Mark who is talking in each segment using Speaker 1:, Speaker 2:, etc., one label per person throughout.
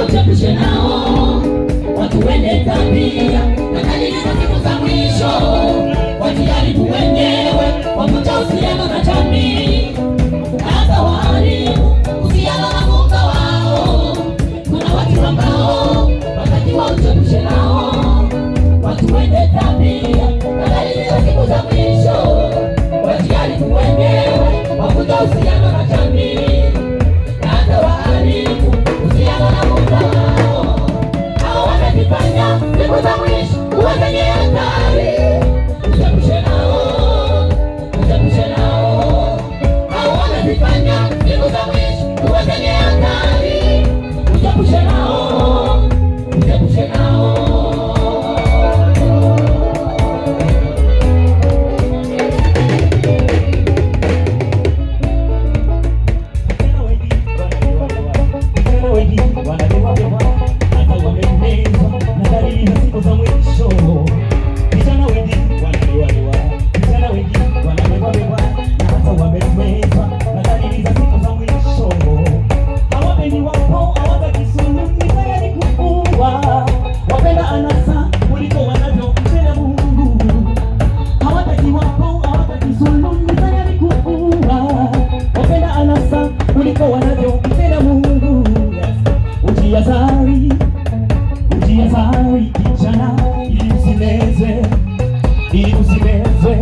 Speaker 1: Tuepushe nao watu wenye tabia na dalili za siku za mwisho, wajiharibu wenyewe, wavunja uhusiano na jamii, hata waharibu uhusiano na Muumba wao. Kuna watu ambao watakiwa ujiepushe nao, watu wenye tabia na dalili za siku za mwisho, wajiharibu wenyewe, wavunja uhusiano na jamii, hata waharibu uhusiano na Muumba wao. Hao wamejifanya siku za mwisho kuwa zenye hatari. Ujiepushe nao, ujiepushe nao. Hao wamejifanya siku za mwisho kuwa zenye hatari. Ujiepushe nao, ujiepushe nao. Ujihadhari kijana, ili usimezwe, ili usimezwe.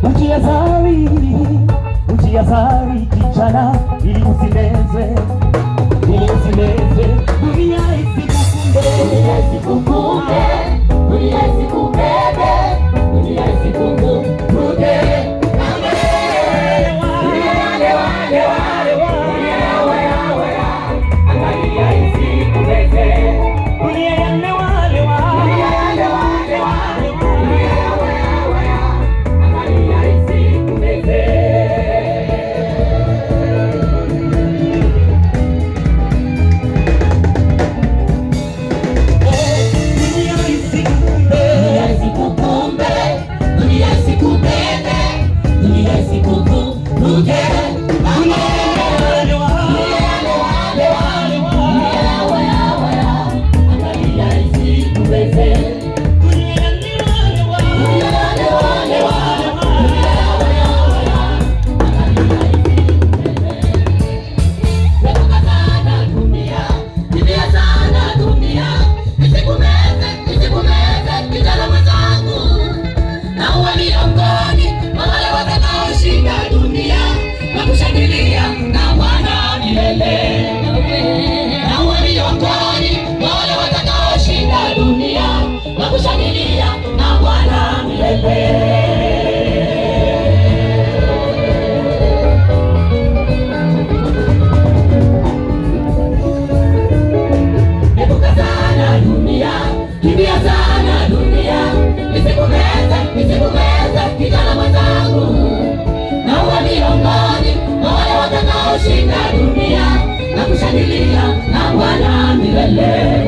Speaker 1: Ujihadhari, ujihadhari kijana, ili usimezwe, ili usimezwe. Dunia isikukumbe, dunia isikukumbe, dunia isikubebe, dunia isikukumbuke. Kijana mwenzangu, na uwe miongoni mwa wale watakaoshinda dunia na kushangilia na Bwana milele.